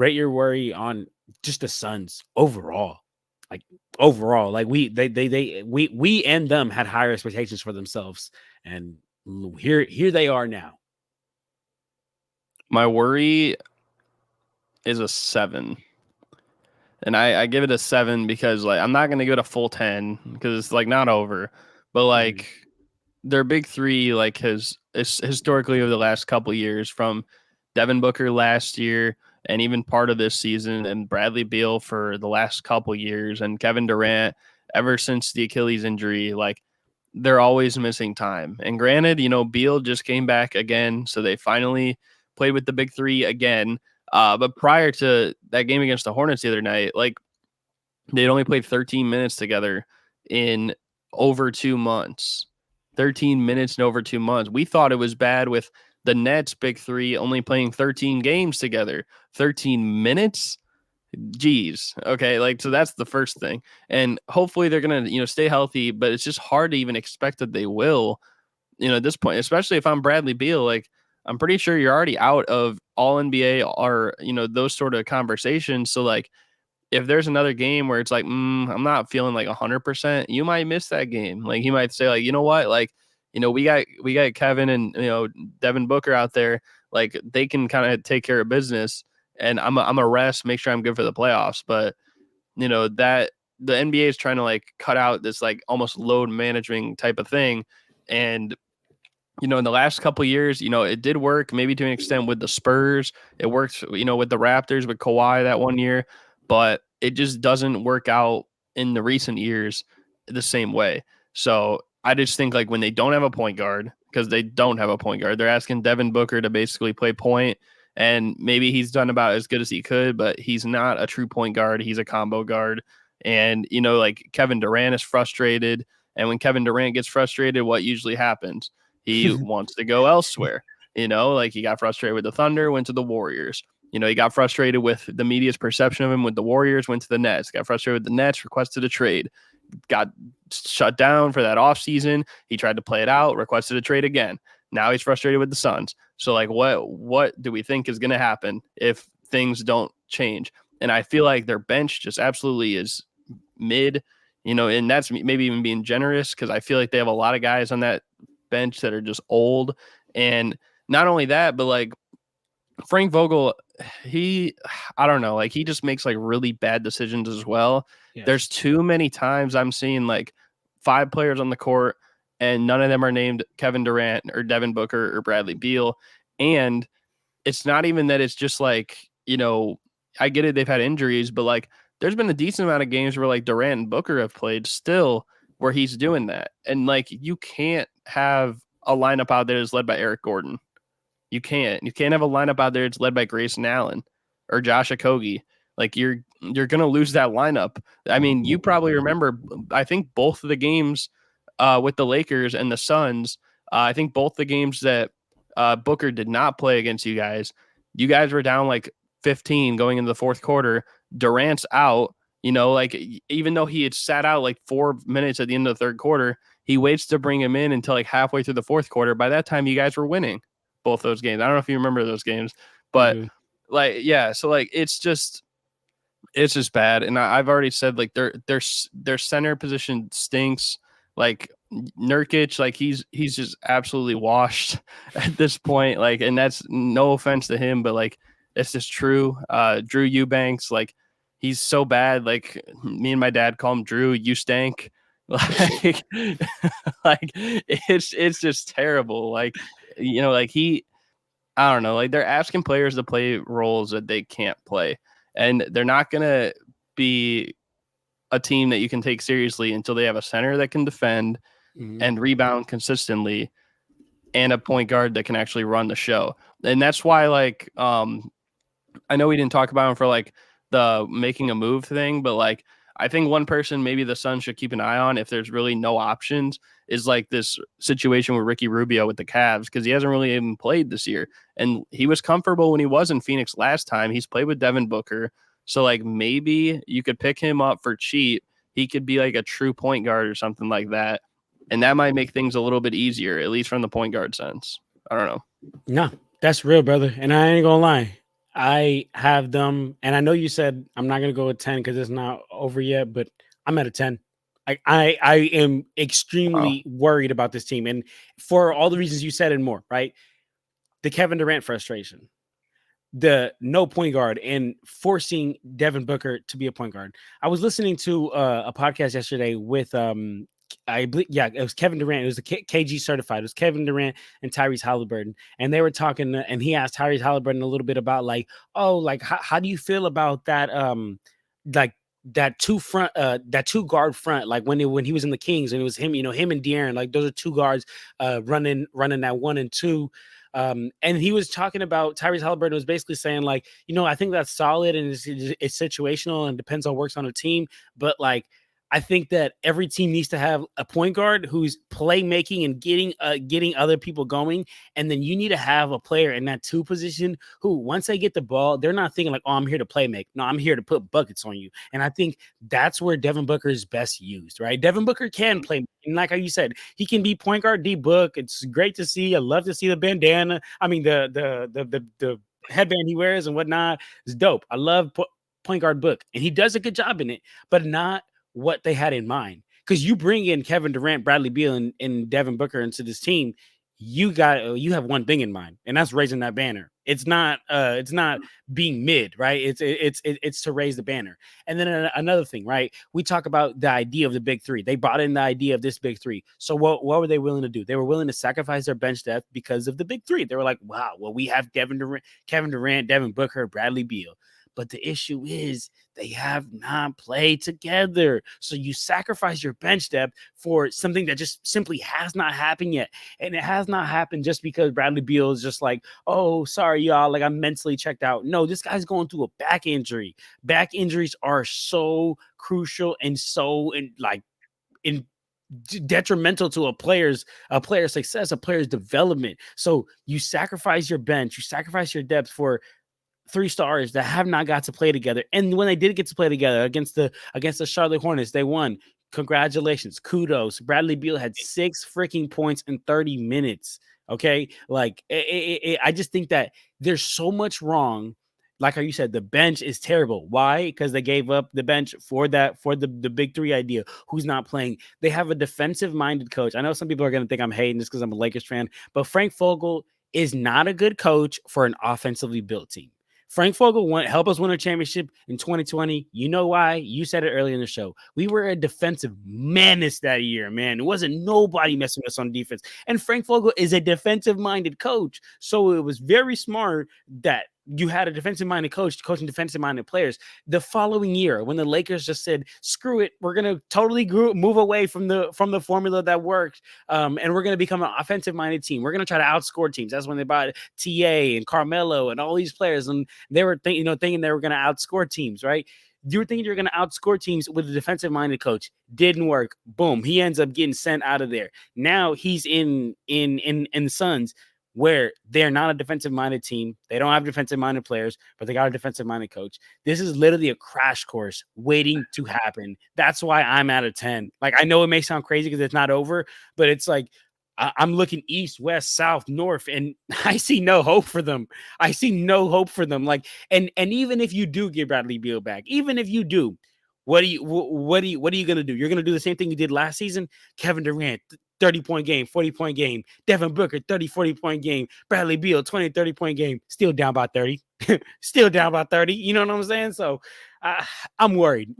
rate your worry on just the Suns overall. Like we and them had higher expectations for themselves, and here they are now. My worry is a 7. And I give it a 7 because like I'm not gonna give it a full 10 because it's like not over. But like their big three like has historically over the last couple years from Devin Booker last year and even part of this season and Bradley Beal for the last couple years and Kevin Durant ever since the Achilles injury, like they're always missing time. And granted, Beal just came back again, so they finally played with the big three again. But prior to that game against the Hornets the other night, like they'd only played 13 minutes together in over 2 months. 13 minutes in over 2 months. We thought it was bad with the Nets big three only playing 13 games together. 13 minutes? Geez. Okay. Like, so that's the first thing. And hopefully they're going to, stay healthy, but it's just hard to even expect that they will, at this point, especially if I'm Bradley Beal. Like, I'm pretty sure you're already out of all NBA or, those sort of conversations. So, like, if there's another game where it's like, I'm not feeling like 100%, you might miss that game. Like he might say like, you know what? Like, we got Kevin and, Devin Booker out there. Like they can kind of take care of business and I'm a rest, make sure I'm good for the playoffs. But that the NBA is trying to like cut out this like almost load managing type of thing. And in the last couple of years, it did work maybe to an extent with the Spurs. It worked, with the Raptors with Kawhi that one year, but it just doesn't work out in the recent years the same way. So I just think like when they don't have a point guard, because they don't have a point guard, they're asking Devin Booker to basically play point, and maybe he's done about as good as he could, but he's not a true point guard. He's a combo guard. And, like Kevin Durant is frustrated. And when Kevin Durant gets frustrated, what usually happens? He wants to go elsewhere. Like he got frustrated with the Thunder, went to the Warriors. He got frustrated with the media's perception of him with the Warriors, went to the Nets, got frustrated with the Nets, requested a trade, got shut down for that offseason. He tried to play it out, requested a trade again. Now he's frustrated with the Suns. So like what do we think is going to happen if things don't change? And I feel like their bench just absolutely is mid, and that's maybe even being generous because I feel like they have a lot of guys on that bench that are just old. And not only that, but like Frank Vogel, I don't know, like he just makes like really bad decisions as well. Yes. There's too many times I'm seeing like 5 players on the court and none of them are named Kevin Durant or Devin Booker or Bradley Beal. And it's not even that it's just like, I get it, they've had injuries, but like there's been a decent amount of games where like Durant and Booker have played still where he's doing that. And like you can't have a lineup out there that's led by Eric Gordon. You can't. You can't have a lineup out there that's led by Grayson Allen or Josh Okogie. Like you're gonna lose that lineup. I mean, you probably remember. I think both of the games with the Lakers and the Suns. I think both the games that Booker did not play against you guys. You guys were down like 15 going into the fourth quarter. Durant's out. Like even though he had sat out like 4 minutes at the end of the third quarter, he waits to bring him in until like halfway through the fourth quarter. By that time, you guys were winning both those games. I don't know if you remember those games, but like, yeah. So like, it's just bad. And I've already said like their center position stinks. Like Nurkic, like he's just absolutely washed at this point. Like, and that's no offense to him, but like it's just true. Drew Eubanks, like he's so bad. Like me and my dad call him Drew. You stank. Like, like it's just terrible. Like, like I don't know, like they're asking players to play roles that they can't play. And they're not going to be a team that you can take seriously until they have a center that can defend and rebound consistently and a point guard that can actually run the show. And that's why, like, I know we didn't talk about him for like the making a move thing, but like, I think one person maybe the Suns should keep an eye on if there's really no options is like this situation with Ricky Rubio with the Cavs because he hasn't really even played this year. And he was comfortable when he was in Phoenix last time. He's played with Devin Booker. So like maybe you could pick him up for cheap. He could be like a true point guard or something like that. And that might make things a little bit easier, at least from the point guard sense. I don't know. No, that's real, brother. And I ain't gonna lie. I have them, and I know you said I'm not gonna go with 10 because it's not over yet, but I'm at a 10. I am Wow. extremely worried about this team, and for all the reasons you said and more, right? The Kevin Durant frustration, the no point guard, and forcing Devin Booker to be a point guard. I was listening to a podcast yesterday with I believe, yeah, it was Kevin Durant. It was the KG certified. It was Kevin Durant and Tyrese Halliburton, and they were talking, and he asked Tyrese Halliburton a little bit about like, oh, like how do you feel about that, like that two guard front, like when he was in the Kings and it was him, him and De'Aaron, like those are two guards running that 1 and 2. And he was talking about Tyrese Halliburton was basically saying like, I think that's solid and it's situational and depends on works on a team, but like I think that every team needs to have a point guard who's playmaking and getting other people going, and then you need to have a player in that two position who, once they get the ball, they're not thinking like, "Oh, I'm here to play make." No, I'm here to put buckets on you. And I think that's where Devin Booker is best used, right? Devin Booker can play, and like how you said, he can be point guard D book. It's great to see. I love to see the bandana. I mean, the headband he wears and whatnot is dope. I love point guard book, and he does a good job in it, but not what they had in mind. Because you bring in Kevin Durant, Bradley Beal, and Devin Booker into this team, you have one thing in mind, and that's raising that banner. It's not being mid, right? It's to raise the banner. And then another thing, right? We talk about the idea of the big three. They bought in the idea of this big three. So what were they willing to do? They were willing to sacrifice their bench depth because of the big three. They were like, wow, well, we have Kevin Durant, Devin Booker, Bradley Beal. But the issue is they have not played together. So you sacrifice your bench depth for something that just simply has not happened yet. And it has not happened just because Bradley Beal is just like, oh, sorry, y'all. Like, I'm mentally checked out. No, this guy's going through a back injury. Back injuries are so crucial and so in detrimental to a player's success, a player's development. So you sacrifice your bench, you sacrifice your depth for three stars that have not got to play together. And when they did get to play together against the Charlotte Hornets, they won. Congratulations. Kudos. Bradley Beal had 6 freaking points in 30 minutes. Okay. Like, I just think that there's so much wrong. Like how you said, the bench is terrible. Why? Because they gave up the bench for the big three idea. Who's not playing? They have a defensive minded coach. I know some people are going to think I'm hating this because I'm a Lakers fan, but Frank Vogel is not a good coach for an offensively built team. Frank Vogel help us win a championship in 2020. You know why? You said it earlier in the show. We were a defensive menace that year, man. It wasn't nobody messing with us on defense. And Frank Vogel is a defensive-minded coach. So it was very smart that you had a defensive-minded coach coaching defensive-minded players. The following year, when the Lakers just said, "Screw it, we're gonna totally move away from the formula that worked, and we're gonna become an offensive-minded team. We're gonna try to outscore teams." That's when they bought TA and Carmelo and all these players, and they were thinking they were gonna outscore teams, right? You were thinking you're going to outscore teams with a defensive-minded coach. Didn't work. Boom. He ends up getting sent out of there. Now he's in the Suns, where they're not a defensive-minded team. They don't have defensive-minded players, but they got a defensive-minded coach. This is literally a crash course waiting to happen. That's why I'm at a 10. Like, I know it may sound crazy because it's not over, but it's like I'm looking east, west, south, north, and I see no hope for them. I see no hope for them. Like, and even if you do get Bradley Beal back, even if you do, what are you gonna do? You're gonna do the same thing you did last season. Kevin Durant, 30-point game, 40-point game. Devin Booker, 30, 40-point game. Bradley Beal, 20, 30-point game. Still down by 30. Still down by 30. You know what I'm saying? So I'm worried.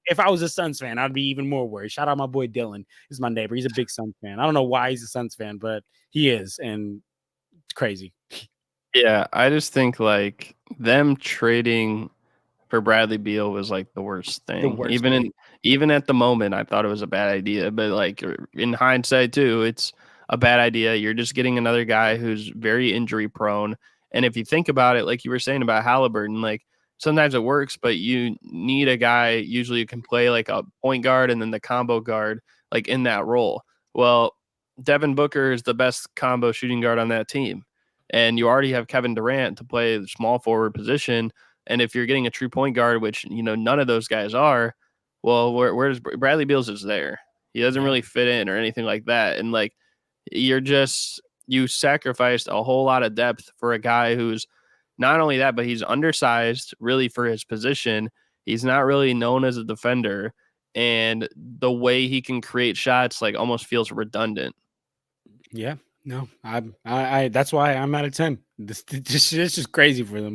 If I was a Suns fan, I'd be even more worried. Shout out my boy Dylan. He's my neighbor. He's a big Suns fan. I don't know why he's a Suns fan, but he is, and it's crazy. Yeah, I just think like them trading for Bradley Beal was like the worst The thing. worst thing. Even at the moment, I thought it was a bad idea. But like in hindsight too, it's a bad idea. You're just getting another guy who's very injury prone. And if you think about it, like you were saying about Halliburton, like sometimes it works, but you need a guy usually who can play like a point guard and then the combo guard, like in that role. Well, Devin Booker is the best combo shooting guard on that team. And you already have Kevin Durant to play the small forward position. And if you're getting a true point guard, which none of those guys are, well, where does Bradley Beal's is there? He doesn't Yeah. really fit in or anything like that. And like you sacrificed a whole lot of depth for a guy who's not only that, but he's undersized really for his position. He's not really known as a defender, and the way he can create shots like almost feels redundant. Yeah, no, I that's why I'm out of 10. This is crazy for them, but